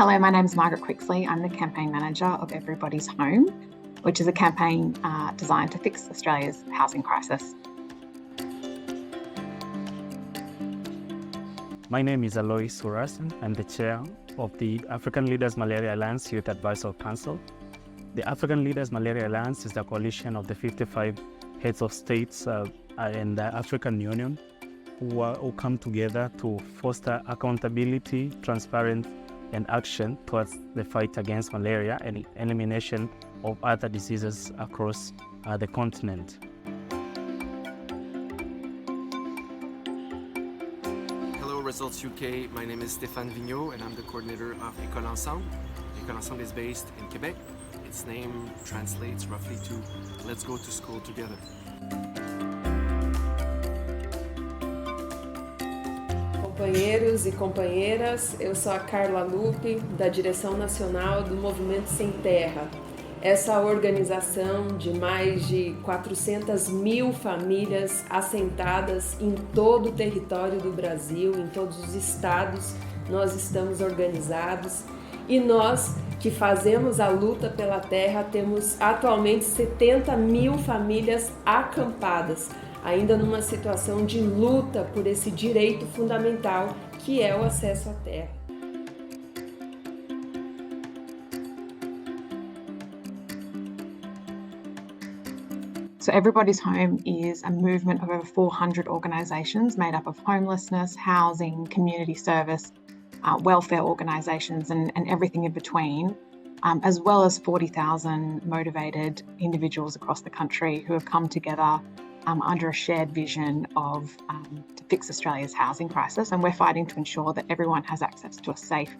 Hello, my name is Margaret Quixley. I'm the campaign manager of Everybody's Home, which is a campaign designed to fix Australia's housing crisis. My name is Aloy Surasan. I'm the chair of the African Leaders Malaria Alliance Youth Advisory Council. The African Leaders Malaria Alliance is the coalition of the 55 heads of states in the African Union who come together to foster accountability, transparency, and action towards the fight against malaria and elimination of other diseases across the continent. Hello, Results UK. My name is Stéphane Vigneault, and I'm the coordinator of École, ensemble. École, ensemble is based in Quebec. Its name translates roughly to "Let's go to school together." Companheiros e companheiras, eu sou a Carla Lupe, da Direção Nacional do Movimento Sem Terra. Essa organização de mais de 400 mil famílias assentadas em todo o território do Brasil, em todos os estados, nós estamos organizados. E nós, que fazemos a luta pela terra, temos atualmente 70 mil famílias acampadas, ainda numa situação de luta por esse direito fundamental que é o acesso à terra. So Everybody's Home is a movement of over 400 organisations made up of homelessness, housing, community service, welfare organisations and everything in between, as well as 40,000 motivated individuals across the country who have come together under a shared vision of to fix Australia's housing crisis, and we're fighting to ensure that everyone has access to a safe,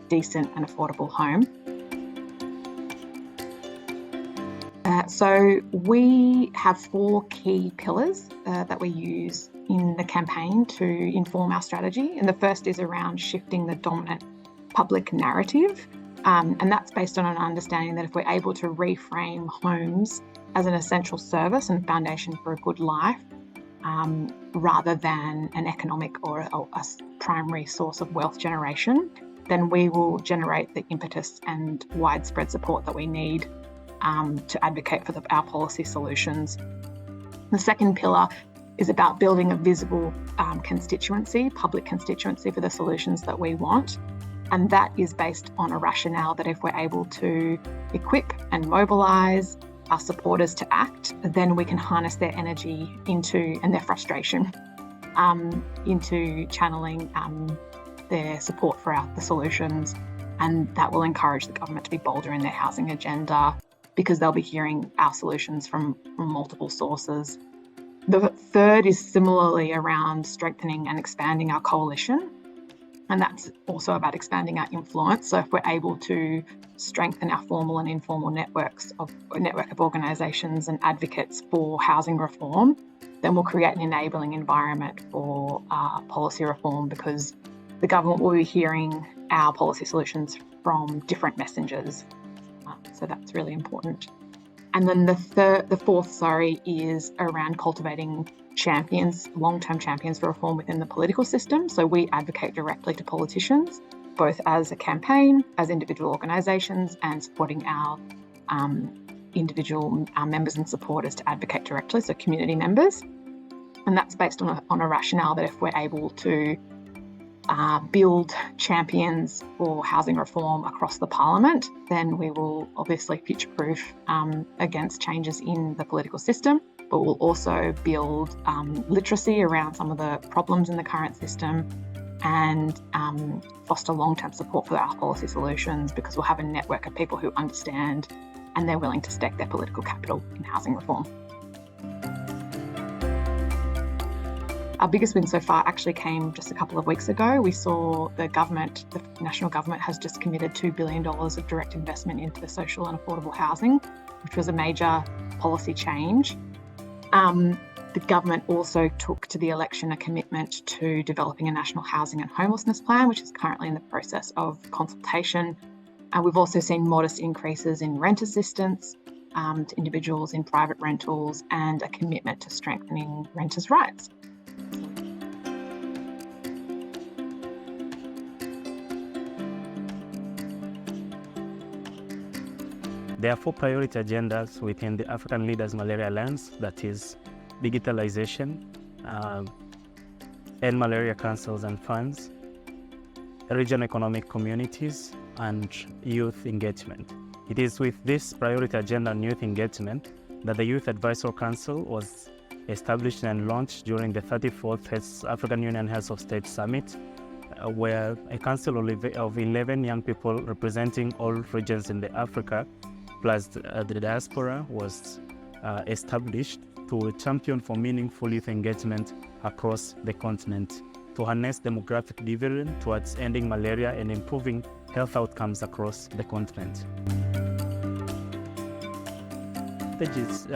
decent and affordable home. So we have 4 key pillars that we use in the campaign to inform our strategy, and the first is around shifting the dominant public narrative, and that's based on an understanding that if we're able to reframe homes as an essential service and foundation for a good life, rather than an economic or a primary source of wealth generation, then we will generate the impetus and widespread support that we need to advocate for our policy solutions. The second pillar is about building a visible constituency, public constituency for the solutions that we want. And that is based on a rationale that if we're able to equip and mobilise our supporters to act, then we can harness their energy and their frustration into channeling their support for the solutions. And that will encourage the government to be bolder in their housing agenda because they'll be hearing our solutions from multiple sources. The third is similarly around strengthening and expanding our coalition. And that's also about expanding our influence. So if we're able to strengthen our formal and informal network of organisations and advocates for housing reform, then we'll create an enabling environment for policy reform, because the government will be hearing our policy solutions from different messengers. So that's really important. And then the fourth, is around cultivating champions, long-term champions for reform within the political system. So we advocate directly to politicians, both as a campaign, as individual organisations, and supporting our individual members and supporters to advocate directly, so community members. And that's based on a rationale that if we're able to build champions for housing reform across the parliament, then we will obviously future-proof against changes in the political system, but we'll also build literacy around some of the problems in the current system and foster long-term support for our policy solutions, because we'll have a network of people who understand and they're willing to stake their political capital in housing reform. Our biggest win so far actually came just a couple of weeks ago. We saw the national government has just committed $2 billion of direct investment into social and affordable housing, which was a major policy change. The government also took to the election a commitment to developing a national housing and homelessness plan, which is currently in the process of consultation. And we've also seen modest increases in rent assistance to individuals in private rentals and a commitment to strengthening renters' rights. There are 4 priority agendas within the African Leaders Malaria Alliance, that is digitalization, end malaria councils and funds, regional economic communities, and youth engagement. It is with this priority agenda on youth engagement that the Youth Advisory Council was established and launched during the 34th African Union Heads of State Summit, where a council of 11 young people representing all regions in the Africa, plus the diaspora, was established to champion for meaningful youth engagement across the continent, to harness demographic dividend towards ending malaria and improving health outcomes across the continent.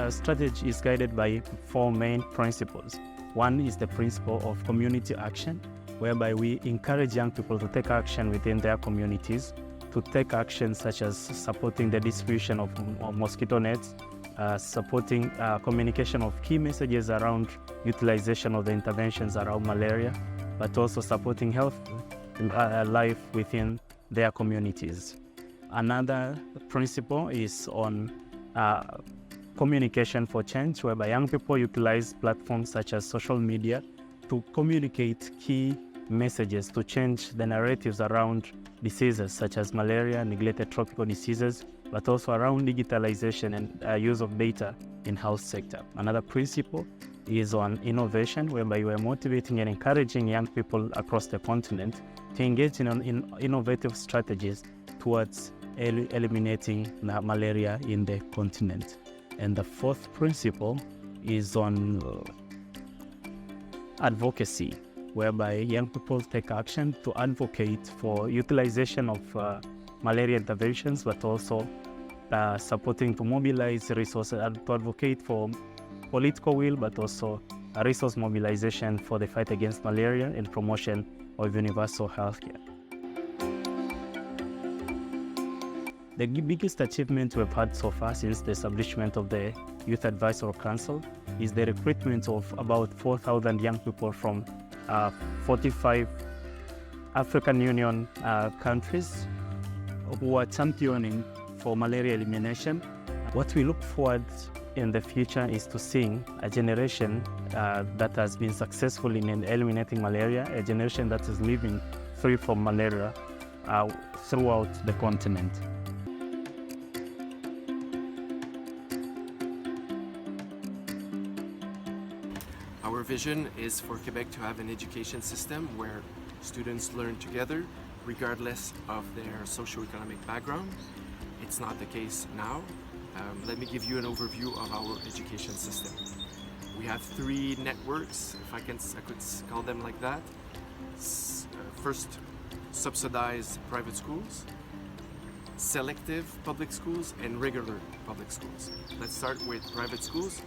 Strategy is guided by 4 main principles. One is the principle of community action, whereby we encourage young people to take action within their communities, to take action such as supporting the distribution of mosquito nets, supporting communication of key messages around utilization of the interventions around malaria, but also supporting health life within their communities. Another principle is on communication for change, whereby young people utilize platforms such as social media to communicate key messages to change the narratives around diseases such as malaria, neglected tropical diseases, but also around digitalization and use of data in health sector. Another principle is on innovation, whereby we are motivating and encouraging young people across the continent to engage in innovative strategies towards eliminating malaria in the continent. And the 4th principle is on advocacy, whereby young people take action to advocate for utilization of malaria interventions, but also supporting to mobilize resources and to advocate for political will, but also a resource mobilization for the fight against malaria and promotion of universal healthcare. The biggest achievement we've had so far since the establishment of the Youth Advisory Council is the recruitment of about 4,000 young people from 45 African Union countries who are championing for malaria elimination. What we look forward in the future is to seeing a generation that has been successful in eliminating malaria, a generation that is living free from malaria throughout the continent. Our vision is for Quebec to have an education system where students learn together regardless of their socioeconomic background. It's not the case now. Let me give you an overview of our education system. We have 3 networks, if I could call them like that. First, subsidized private schools, selective public schools, and regular public schools. Let's start with private schools.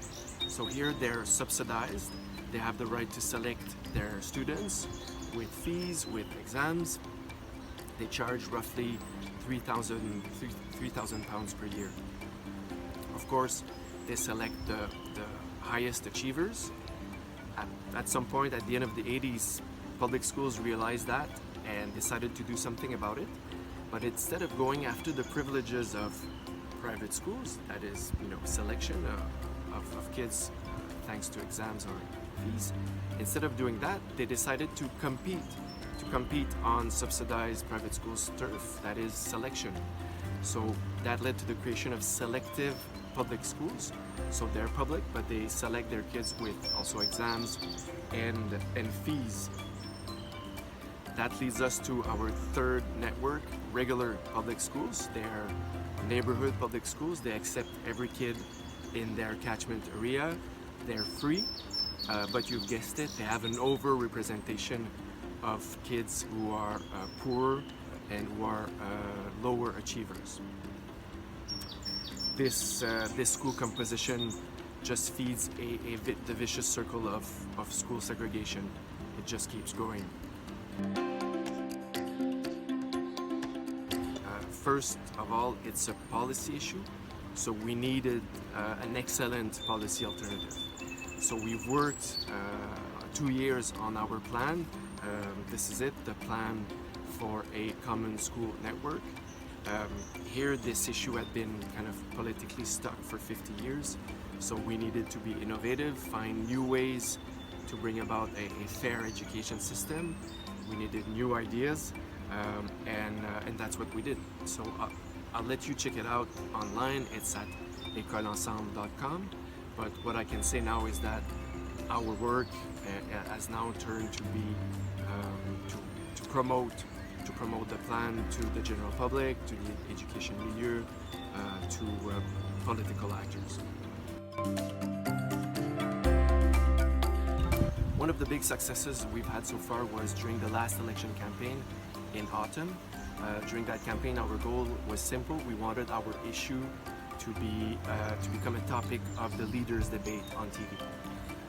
So here they're subsidized. They have the right to select their students with fees, with exams. They charge roughly £3,000 per year. Of course, they select the highest achievers. At some point at the end of the 80s, public schools realized that and decided to do something about it. But instead of going after the privileges of private schools, that is, selection of kids thanks to exams or fees, instead of doing that, they decided to compete on subsidized private schools' turf, that is selection. So that led to the creation of selective public schools. So they're public, but they select their kids with also exams and fees. That leads us to our 3rd network, regular public schools. They're neighborhood public schools. They accept every kid in their catchment area. They're free, but you've guessed it, they have an over-representation of kids who are poor and who are lower achievers. This school composition just feeds the vicious circle of school segregation. It just keeps going. First of all, it's a policy issue, so we needed an excellent policy alternative. So we've worked 2 years on our plan. This is it, the plan for a common school network. Here, this issue had been kind of politically stuck for 50 years, so we needed to be innovative, find new ways to bring about a fair education system. We needed new ideas, and that's what we did. So I'll let you check it out online. It's at écoleensemble.com. But what I can say now is that our work has now turned to be to promote the plan to the general public, to the education milieu, to political actors. One of the big successes we've had so far was during the last election campaign in autumn. During that campaign, our goal was simple. We wanted our issue to become a topic of the leaders' debate on TV.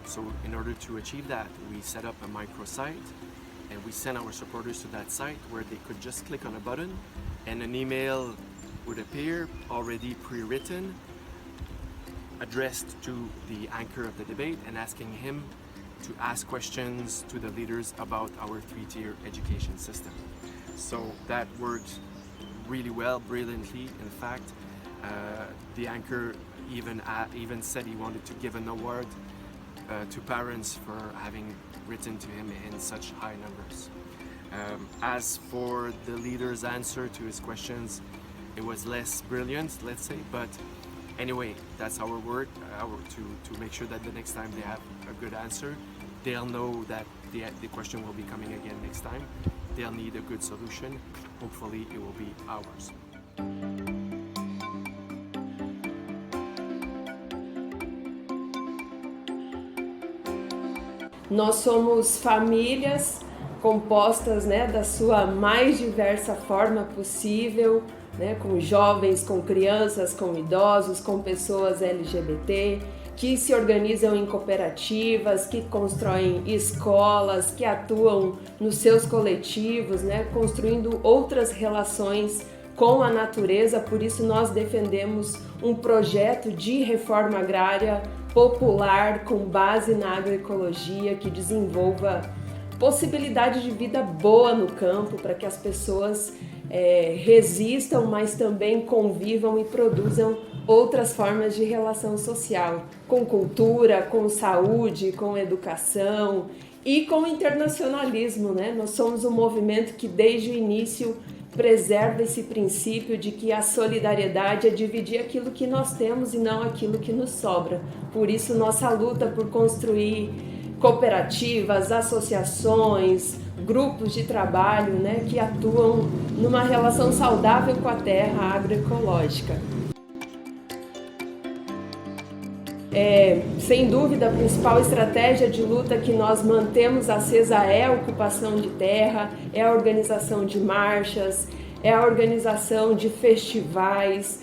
So in order to achieve that, we set up a microsite and we sent our supporters to that site where they could just click on a button and an email would appear already pre-written, addressed to the anchor of the debate and asking him to ask questions to the leaders about our three-tier education system. So that worked really well, brilliantly. In fact, the anchor even said he wanted to give an award to parents for having written to him in such high numbers. As for the leader's answer to his questions, it was less brilliant, let's say, but anyway, that's our work, to make sure that the next time they have a good answer, they'll know that the question will be coming again next time. They'll need a good solution. Hopefully it will be ours. Nós somos famílias compostas, né, da sua mais diversa forma possível, né, com jovens, com crianças, com idosos, com pessoas LGBT, que se organizam em cooperativas, que constroem escolas, que atuam nos seus coletivos, né, construindo outras relações com a natureza. Por isso nós defendemos um projeto de reforma agrária popular com base na agroecologia, que desenvolva possibilidade de vida boa no campo para que as pessoas resistam, mas também convivam e produzam outras formas de relação social, com cultura, com saúde, com educação e com internacionalismo, né? Nós somos um movimento que desde o início preserva esse princípio de que a solidariedade é dividir aquilo que nós temos e não aquilo que nos sobra. Por isso, nossa luta por construir cooperativas, associações, grupos de trabalho, né, que atuam numa relação saudável com a terra agroecológica. Sem dúvida, a principal estratégia de luta que nós mantemos acesa é a ocupação de terra, é a organização de marchas, é a organização de festivais.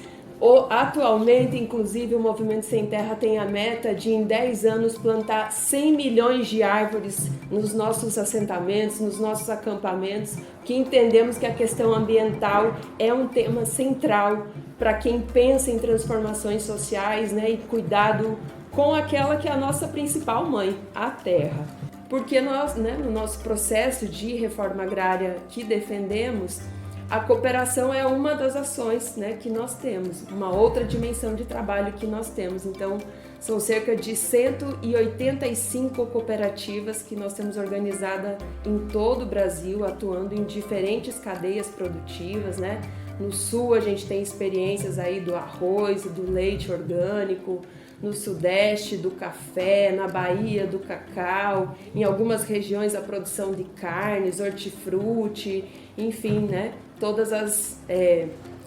Atualmente, inclusive, o Movimento Sem Terra tem a meta de, em 10 anos, plantar 100 milhões de árvores nos nossos assentamentos, nos nossos acampamentos, que entendemos que a questão ambiental é um tema central para quem pensa em transformações sociais, né, e cuidado com aquela que é a nossa principal mãe, a terra. Porque nós, né, no nosso processo de reforma agrária que defendemos, a cooperação é uma das ações, né, que nós temos, uma outra dimensão de trabalho que nós temos. Então, são cerca de 185 cooperativas que nós temos organizada em todo o Brasil, atuando em diferentes cadeias produtivas, né? No sul a gente tem experiências aí do arroz e do leite orgânico, no sudeste do café, na Bahia do cacau, em algumas regiões a produção de carnes, hortifruti, enfim, né? Todas as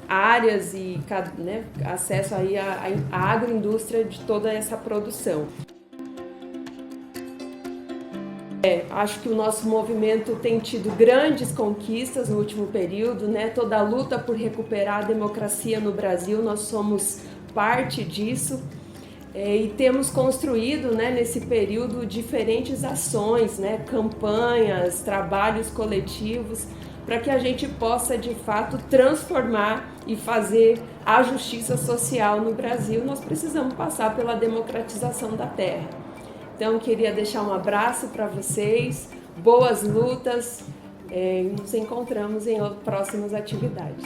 áreas e, né, acesso aí à agroindústria de toda essa produção. Acho que o nosso movimento tem tido grandes conquistas no último período, né? Toda a luta por recuperar a democracia no Brasil, nós somos parte disso. E temos construído, né, nesse período diferentes ações, né, campanhas, trabalhos coletivos, para que a gente possa, de fato, transformar e fazer a justiça social no Brasil. Nós precisamos passar pela democratização da terra. Então, queria deixar um abraço para vocês, boas lutas, nos encontramos em próximas atividades.